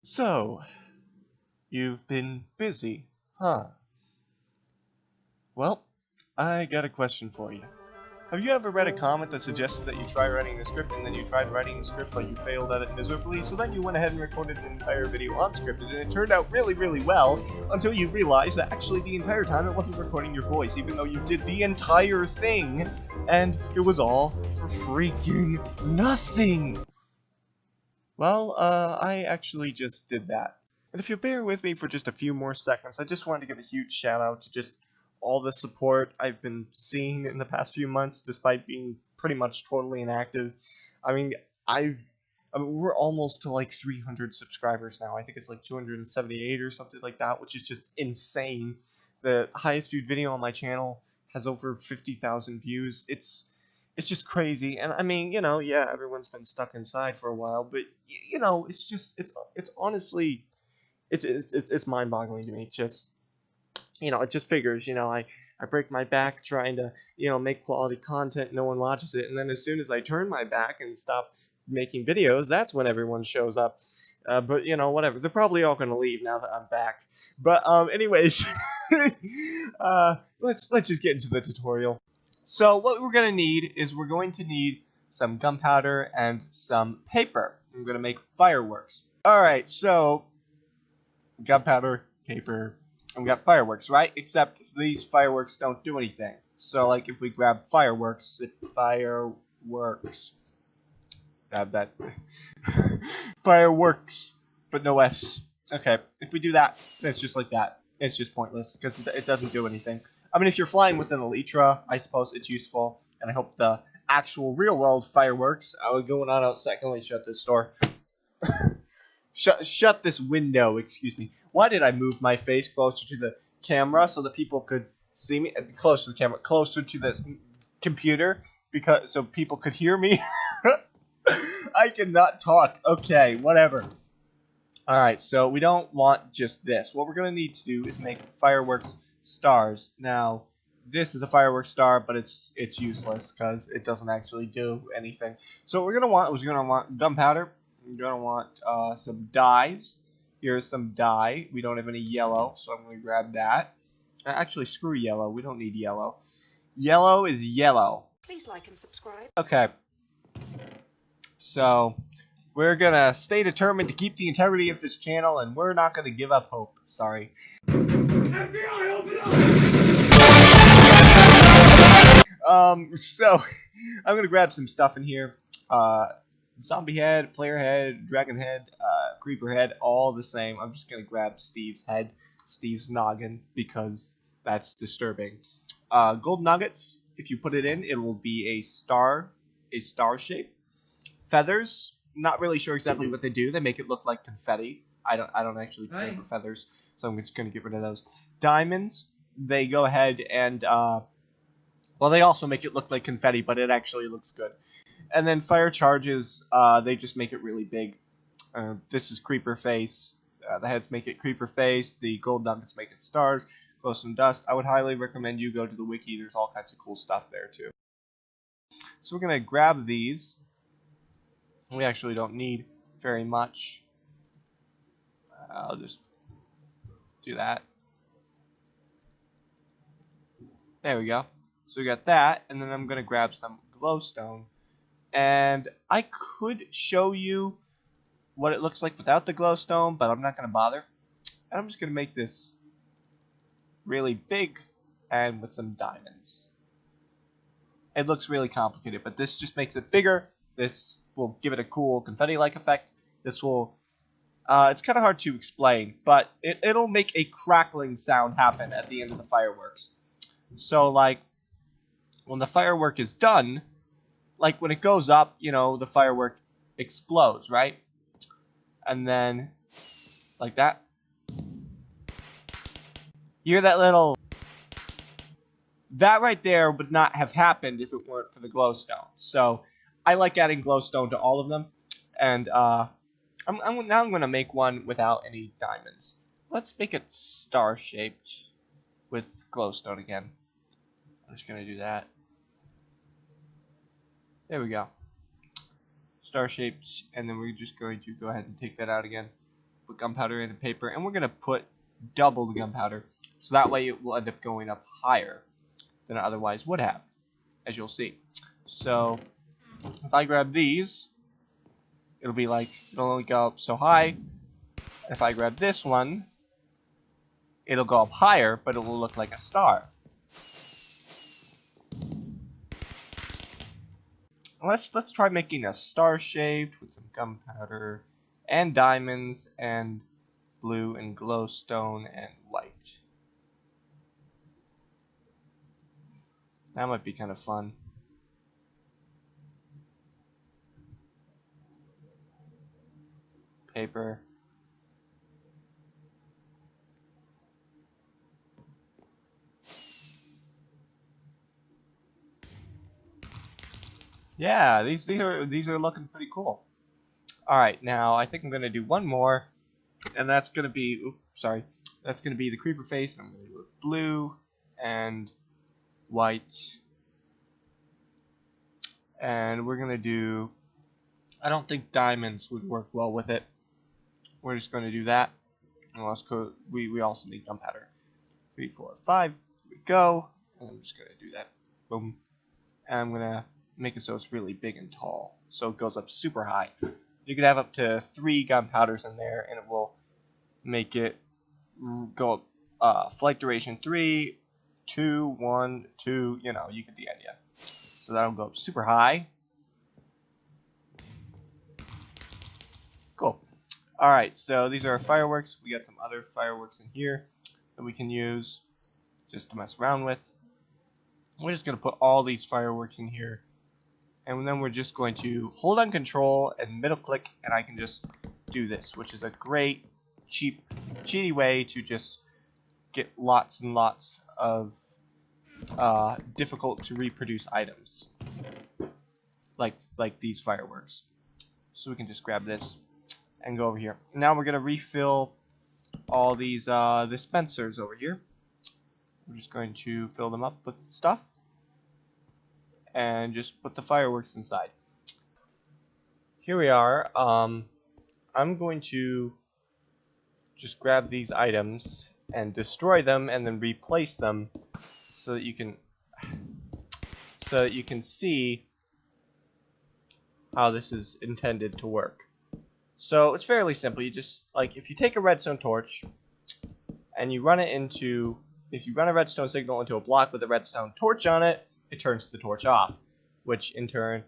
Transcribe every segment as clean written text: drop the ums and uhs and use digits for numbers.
So, you've been busy, huh? Well, I got a question for you. Have you ever read a comment that suggested that you try writing a script and then you tried writing a script but you failed at it miserably, so then you went ahead and recorded an entire video unscripted and it turned out really, really well until you realized that actually the entire time it wasn't recording your voice, even though you did the entire thing, and it was all for freaking nothing? Well, I actually just did that. And if you'll bear with me for just a few more seconds, I just wanted to give a huge shout out to just all the support I've been seeing in the past few months, despite being pretty much totally inactive. I mean, I've we're almost to like 300 subscribers now. I think it's like 278 or something like that, which is just insane. The highest viewed video on my channel has over 50,000 views. It's just crazy. And I mean, yeah, everyone's been stuck inside for a while, but it's just it's honestly it's mind-boggling to me. It's just it just figures, I break my back trying to make quality content, no one watches it, and then as soon as I turn my back and stop making videos, that's when everyone shows up. But whatever, they're probably all gonna leave now that I'm back. But anyways, let's just get into the tutorial. So what we're gonna need is we're going to need some gunpowder and some paper. I'm gonna make fireworks. All right, so gunpowder, paper, and we got fireworks, right? Except these fireworks don't do anything. So, like, if we grab fireworks, grab that. Fireworks, but no S. Okay, if we do that, then it's just like that. It's just pointless, because it doesn't do anything. I mean, if you're flying with an elytra, I suppose it's useful, and I hope the actual real-world fireworks are going on outside. Can we shut this door? Shut this window, excuse me. Why did I move my face closer to the camera so that people could see me? Closer to the camera, closer to the computer, so people could hear me. I cannot talk. Okay, whatever. Alright, so we don't want just this. What we're going to need to do is make fireworks stars. Now, this is a fireworks star, but it's useless because it doesn't actually do anything. So what we're going to want is gunpowder. We're going to want some dyes. Here's some dye. We don't have any yellow, so I'm going to grab that. Actually, screw yellow. We don't need yellow. Yellow is yellow. Please like and subscribe. Okay. So, we're going to stay determined to keep the integrity of this channel, and we're not going to give up hope. Sorry. FBI, open up! So, I'm going to grab some stuff in here. Zombie head, player head, dragon head, creeper head, all the same. I'm just going to grab Steve's head, Steve's noggin, because that's disturbing. Gold nuggets, if you put it in, it will be a star shape. Feathers, not really sure exactly what they do. They make it look like confetti. I don't actually care for feathers, so I'm just going to get rid of those. Diamonds, they go ahead and, well, they also make it look like confetti, but it actually looks good. And then fire charges, they just make it really big. This is creeper face. The heads make it creeper face. The gold nuggets make it stars. Glowstone dust. I would highly recommend you go to the wiki. There's all kinds of cool stuff there too. So we're going to grab these. We actually don't need very much. I'll just do that. There we go. So we got that, and then I'm going to grab some glowstone. And I could show you what it looks like without the glowstone, but I'm not going to bother. And I'm just going to make this really big and with some diamonds. It looks really complicated, but this just makes it bigger. This will give it a cool confetti-like effect. This will... it's kind of hard to explain, but it'll make a crackling sound happen at the end of the fireworks. So, like, when the firework is done, like, when it goes up, the firework explodes, right? And then, like that. You hear that little... That right there would not have happened if it weren't for the glowstone. So, I like adding glowstone to all of them. And, now I'm going to make one without any diamonds. Let's make it star-shaped with glowstone again. I'm just going to do that. There we go. Star-shaped, and then we're just going to go ahead and take that out again. put gunpowder into paper, and we're gonna put double the gunpowder, so that way it will end up going up higher than it otherwise would have, as you'll see. So if I grab these, it'll be like, it'll only go up so high. If I grab this one, it'll go up higher, but it will look like a star. Let's try making a star shaped with some gunpowder and diamonds and blue and glowstone and white. That might be kind of fun. Paper. Yeah, these are looking pretty cool. All right, now I think I'm gonna do one more, and that's gonna be, oops, sorry, that's gonna be the creeper face. I'm gonna do it blue and white, and we're gonna do. I don't think diamonds would work well with it. We're just gonna do that. And let's go. We also need gunpowder. 3, 4, 5. Here we go. And I'm just gonna do that. Boom. And I'm gonna make it so it's really big and tall, so it goes up super high. You could have up to 3 gunpowders in there, and it will make it go up. Flight duration 3, 2, 1, 2. You know, you get the idea. So that'll go up super high. Cool. All right, so these are our fireworks. We got some other fireworks in here that we can use just to mess around with. We're just gonna put all these fireworks in here. And then we're just going to hold on control and middle click, and I can just do this, which is a great, cheaty way to just get lots and lots of difficult to reproduce items, like these fireworks. So we can just grab this and go over here. Now we're gonna refill all these dispensers over here. We're just going to fill them up with stuff. And just put the fireworks inside. Here we are. I'm going to just grab these items and destroy them and then replace them so that you can see how this is intended to work. So it's fairly simple. You just, like, if you take a redstone torch and you run it into, if you run a redstone signal into a block with a redstone torch on it, it turns the torch off, which in turn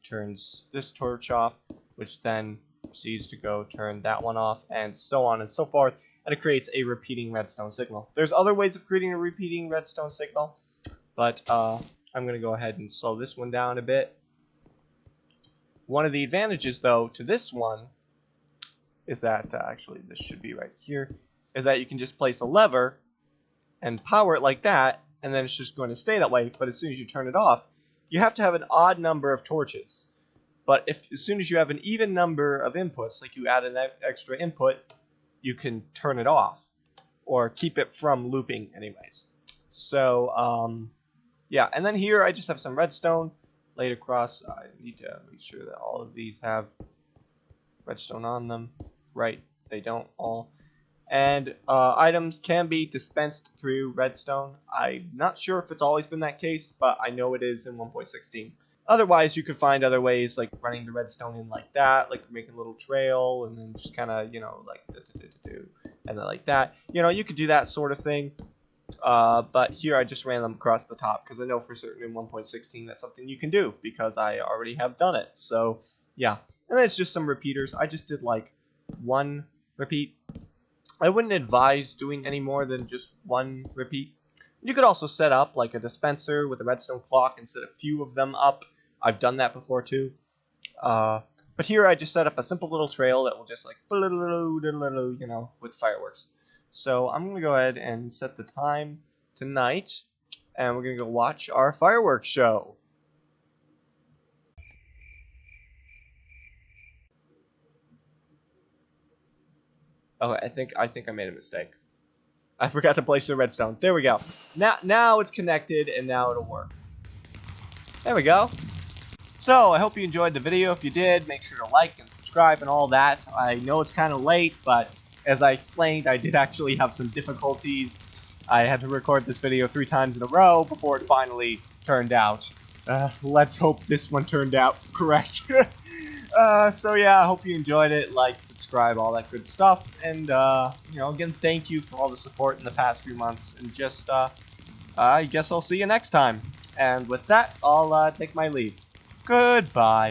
turns this torch off, which then proceeds to go turn that one off, and so on and so forth, and it creates a repeating redstone signal. There's other ways of creating a repeating redstone signal, but I'm going to go ahead and slow this one down a bit. One of the advantages, though, to this one is that, actually this should be right here, is that you can just place a lever and power it like that, and then it's just going to stay that way. But as soon as you turn it off, you have to have an odd number of torches. But as soon as you have an even number of inputs, like you add an extra input, you can turn it off or keep it from looping anyways. So yeah, and then here I just have some redstone laid across. I need to make sure that all of these have redstone on them. Right, they don't all. And items can be dispensed through redstone. I'm not sure if it's always been that case, but I know it is in 1.16. Otherwise, you could find other ways, like running the redstone in like that, like making a little trail, and then just kind of, you know, like and then like that. You know, you could do that sort of thing. But here I just ran them across the top because I know for certain in 1.16 that's something you can do because I already have done it. So yeah, and then it's just some repeaters. I just did like 1 repeat. I wouldn't advise doing any more than just 1 repeat. You could also set up like a dispenser with a redstone clock and set a few of them up. I've done that before too. But here I just set up a simple little trail that will just like, you know, with fireworks. So I'm going to go ahead and set the time tonight, and we're going to go watch our fireworks show. Okay, I think I made a mistake. I forgot to place the redstone. There we go. Now it's connected, and now it'll work. There we go. So, I hope you enjoyed the video. If you did, make sure to like and subscribe and all that. I know it's kind of late, but as I explained, I did actually have some difficulties. I had to record this video 3 times in a row before it finally turned out. Let's hope this one turned out correct. So yeah, I hope you enjoyed it. Like, subscribe, all that good stuff. And, again, thank you for all the support in the past few months. And just, I guess I'll see you next time. And with that, I'll take my leave. Goodbye.